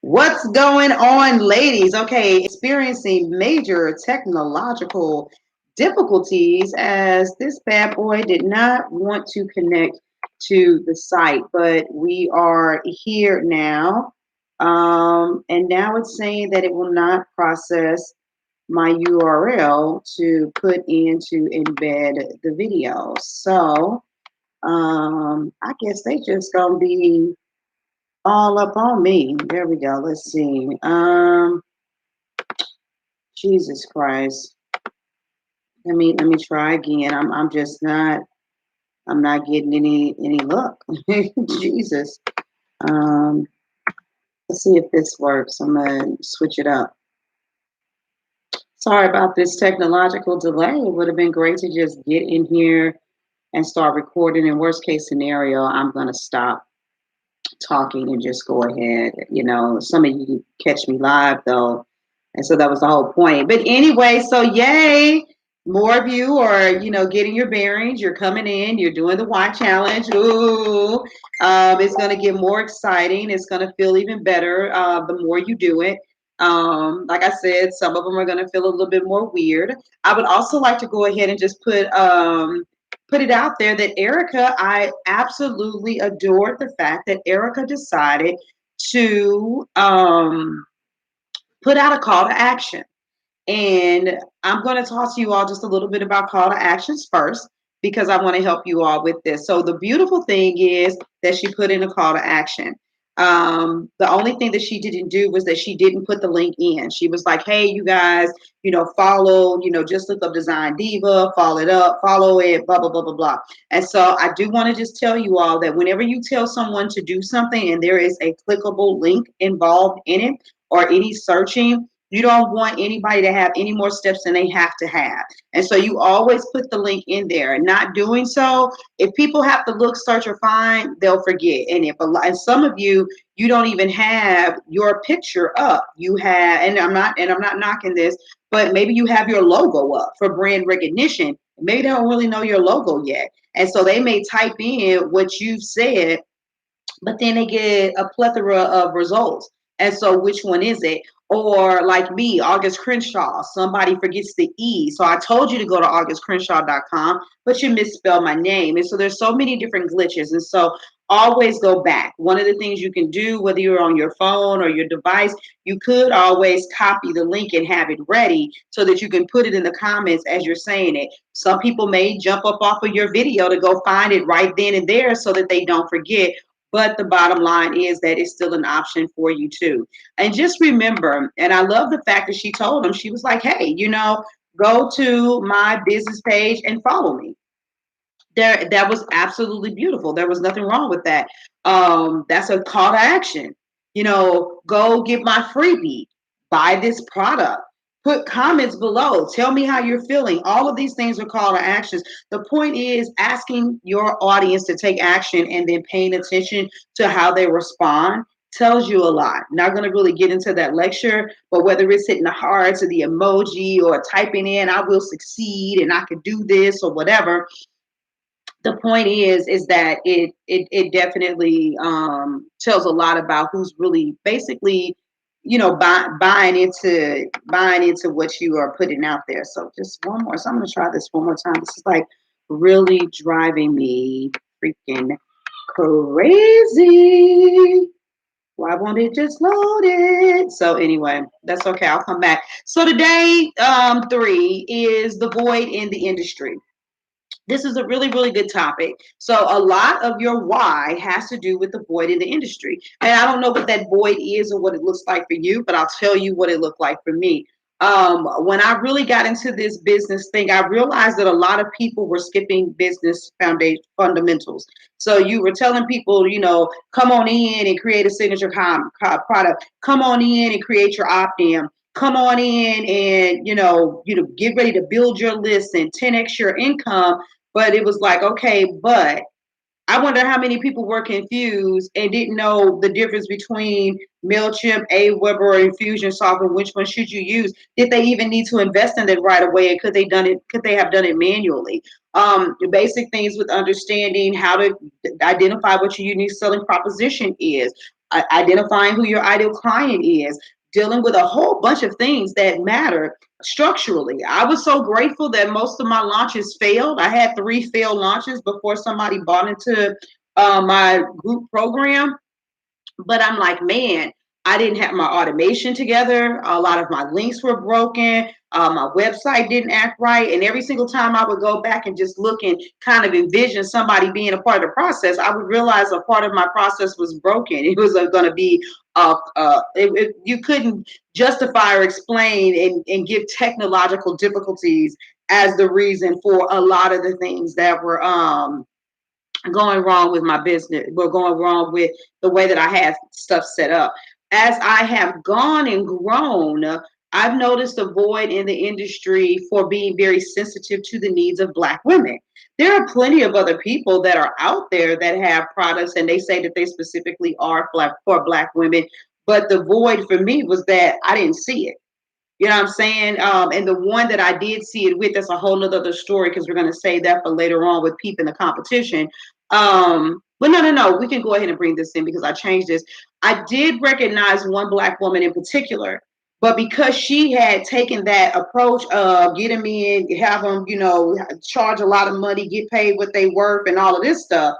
What's going on, ladies? Okay, experiencing major technological difficulties as this bad boy did not want to connect to the site, but we are here now. And now it's saying that it will not process my URL to put in to embed the video. So I guess they just gonna be all up on me. There we go. Let's see. Jesus Christ. Let me try again. I'm just not I'm not getting any luck. Jesus. Um let's see if this works. I'm gonna switch it up. Sorry about this technological delay. It would have been great to just get in here and start recording. In worst case scenario, I'm gonna stop talking and just go ahead. Some of you catch me live though. And so that was the whole point. But anyway, so yay. More of you are, getting your bearings. You're coming in. You're doing the Y challenge. Ooh, it's going to get more exciting. It's going to feel even better the more you do it. Like I said, some of them are going to feel a little bit more weird. I would also like to go ahead and just put it out there that Erica, I absolutely adored the fact that Erica decided to put out a call to action. And I'm going to talk to you all just a little bit about call to actions first because I want to help you all with this. So the beautiful thing is that she put in a call to action. The only thing that she didn't do was that she didn't put the link in. She was like, hey, you guys, follow, just look up Design Diva, follow it, blah, blah, blah, blah, blah. And so I do want to just tell you all that whenever you tell someone to do something and there is a clickable link involved in it or any searching, you don't want anybody to have any more steps than they have to have. And so you always put the link in there. Not doing so, if people have to look, search, or find, they'll forget. And some of you, you don't even have your picture up. You have, and I'm not knocking this, but maybe you have your logo up for brand recognition. Maybe they don't really know your logo yet. And so they may type in what you've said, but then they get a plethora of results. And so which one is it? Or like me, August Crenshaw, somebody forgets the E. So I told you to go to augustcrenshaw.com, but you misspelled my name. And so there's so many different glitches. And so always go back. One of the things you can do, whether you're on your phone or your device, you could always copy the link and have it ready so that you can put it in the comments as you're saying it. Some people may jump up off of your video to go find it right then and there so that they don't forget. But the bottom line is that it's still an option for you too. And just remember, and I love the fact that she told him, she was like, hey, go to my business page and follow me. That was absolutely beautiful. There was nothing wrong with that. That's a call to action. Go get my freebie, buy this product, put comments below, tell me how you're feeling. All of these things are call to actions. The point is asking your audience to take action and then paying attention to how they respond tells you a lot. Not going to really get into that lecture, but whether it's hitting the hearts or the emoji or typing in, I will succeed and I can do this or whatever, the point is that it definitely tells a lot about who's really basically buying into what you are putting out there. So just one more. So I'm going to try this one more time. This is like really driving me freaking crazy. Why won't it just load it? So anyway, that's okay. I'll come back. So today, 3 is the void in the industry. This is a really, really good topic. So a lot of your why has to do with the void in the industry. And I don't know what that void is or what it looks like for you, but I'll tell you what it looked like for me. When I really got into this business thing, I realized that a lot of people were skipping business foundation fundamentals. So you were telling people, come on in and create a signature product. Come on in and create your opt-in. Come on in and get ready to build your list and 10x your income. But it was like, okay, but I wonder how many people were confused and didn't know the difference between MailChimp, Aweber, or Infusionsoft, and which one should you use? Did they even need to invest in it right away? And could they have done it manually? The basic things with understanding how to identify what your unique selling proposition is. identifying who your ideal client is, dealing with a whole bunch of things that matter structurally. I was so grateful that most of my launches failed. I had 3 failed launches before somebody bought into my group program. But I'm like, man, I didn't have my automation together. A lot of my links were broken. My website didn't act right. And every single time I would go back and just look and kind of envision somebody being a part of the process, I would realize a part of my process was broken. It was going to be, you couldn't justify or explain and give technological difficulties as the reason for a lot of the things that were going wrong with my business, were going wrong with the way that I had stuff set up. As I have gone and grown, I've noticed a void in the industry for being very sensitive to the needs of Black women. There are plenty of other people that are out there that have products and they say that they specifically are for Black women. But the void for me was that I didn't see it. You know what I'm saying? And the one that I did see it with, that's a whole other story because we're going to say that for later on with peeping the competition. But no. We can go ahead and bring this in because I changed this. I did recognize one Black woman in particular, but because she had taken that approach of get them in, have them, charge a lot of money, get paid what they worth, and all of this stuff,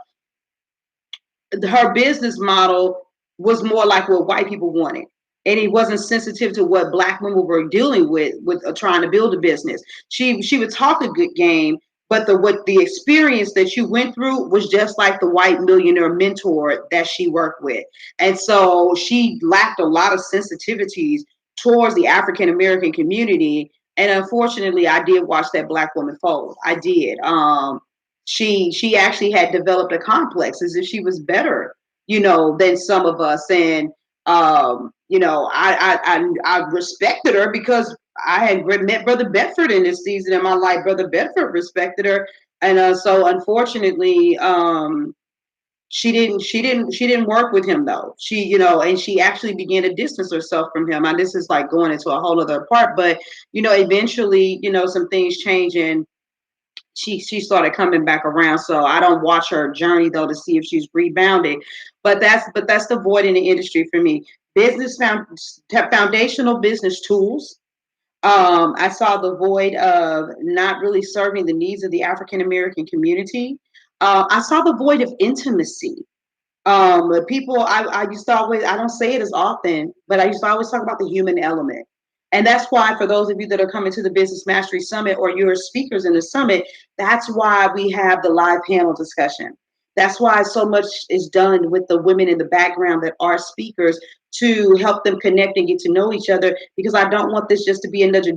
her business model was more like what white people wanted. And it wasn't sensitive to what Black women were dealing with trying to build a business. She would talk a good game, but the experience that you went through was just like the white millionaire mentor that she worked with. And so she lacked a lot of sensitivities towards the African American community. And unfortunately, I did watch that Black woman fold. I did. She actually had developed a complex as if she was better, than some of us. And I respected her because I had met Brother Bedford in this season in my life. Brother Bedford respected her, and so unfortunately, she didn't work with him though. And she actually began to distance herself from him. And this is like going into a whole other part, but eventually, some things change and she started coming back around. So I don't watch her journey though to see if she's rebounded. But that's the void in the industry for me. Foundational business tools. I saw the void of not really serving the needs of the African American community. I saw the void of intimacy. People, I used to always, I don't say it as often, but I used to always talk about the human element. And that's why, for those of you that are coming to the Business Mastery Summit or you're speakers in the summit, that's why we have the live panel discussion. That's why so much is done with the women in the background that are speakers to help them connect and get to know each other. Because I don't want this just to be another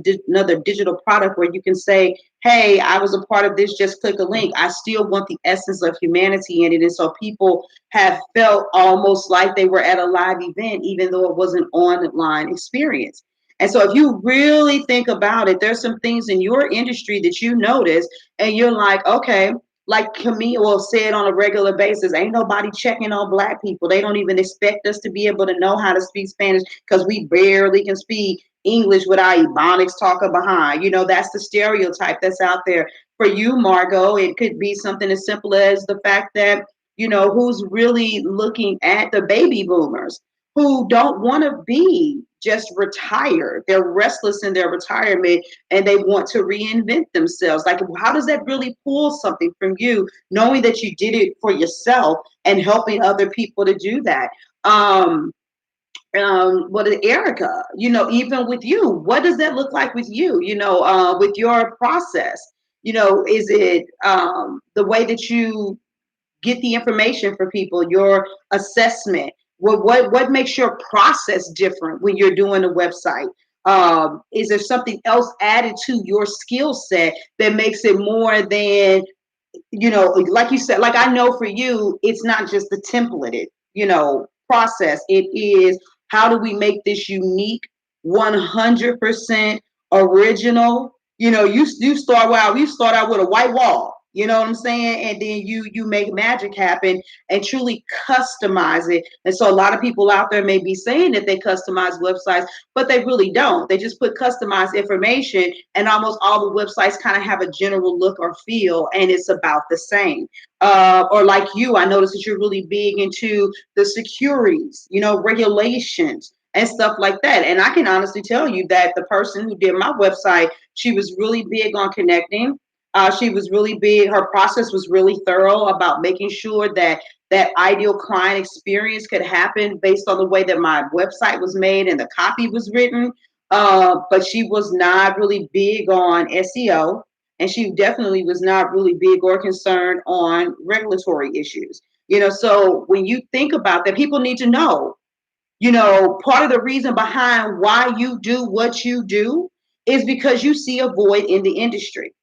digital product where you can say, hey, I was a part of this, just click a link. I still want the essence of humanity in it. And so people have felt almost like they were at a live event, even though it was an online experience. And so if you really think about it, there's some things in your industry that you notice and you're like, okay, like Camille will say it on a regular basis. Ain't nobody checking on Black people. They don't even expect us to be able to know how to speak Spanish because we barely can speak English with our Ebonics talker behind. That's the stereotype that's out there. For you, Margot, it could be something as simple as the fact that, who's really looking at the baby boomers who don't want to be just retired. They're restless in their retirement and they want to reinvent themselves. Like, how does that really pull something from you, knowing that you did it for yourself and helping other people to do that? What is Erica? Even with you, what does that look like with you? With your process, is it the way that you get the information for people, your assessment? What makes your process different when you're doing a website? Is there something else added to your skill set that makes it more than, like you said, like I know for you, it's not just the templated, process. It is, how do we make this unique, 100% original? You start out with a white wall. You know what I'm saying? And then you make magic happen and truly customize it. And so a lot of people out there may be saying that they customize websites, but they really don't. They just put customized information, and almost all the websites kind of have a general look or feel, and it's about the same. Or like you, I noticed that you're really big into the securities, regulations and stuff like that. And I can honestly tell you that the person who did my website, she was really big on connecting. She was really big. Her process was really thorough about making sure that that ideal client experience could happen based on the way that my website was made and the copy was written. But she was not really big on SEO, and she definitely was not really big or concerned on regulatory issues. So when you think about that, people need to know, part of the reason behind why you do what you do is because you see a void in the industry.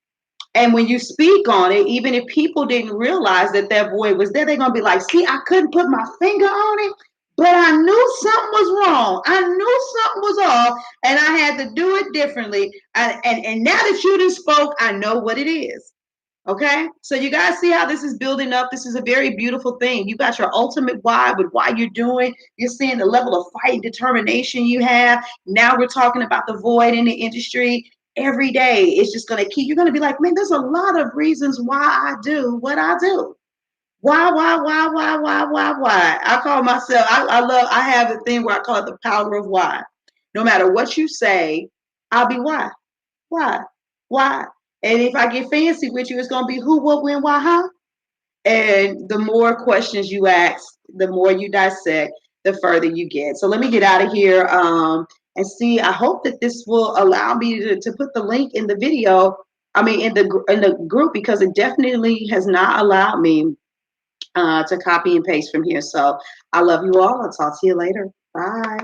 And when you speak on it, even if people didn't realize that that void was there, they're going to be like, see, I couldn't put my finger on it, but I knew something was wrong. I knew something was off, and I had to do it differently. And now that you done spoke, I know what it is. Okay, so you guys see how this is building up. This is a very beautiful thing. You got your ultimate why with why you're doing. You're seeing the level of fight and determination you have. Now we're talking about the void in the industry. Every day it's just going to keep, you're going to be like, man, there's a lot of reasons why I do what I do. Why? I call myself, I have a thing where I call it the power of why. No matter what you say, I'll be why, why. And if I get fancy with you, it's going to be who, what, when, why, how. And the more questions you ask, the more you dissect, the further you get. So let me get out of here, and see. I hope that this will allow me to put the link in the video. I mean, in the group, because it definitely has not allowed me to copy and paste from here. So I love you all. I'll talk to you later. Bye.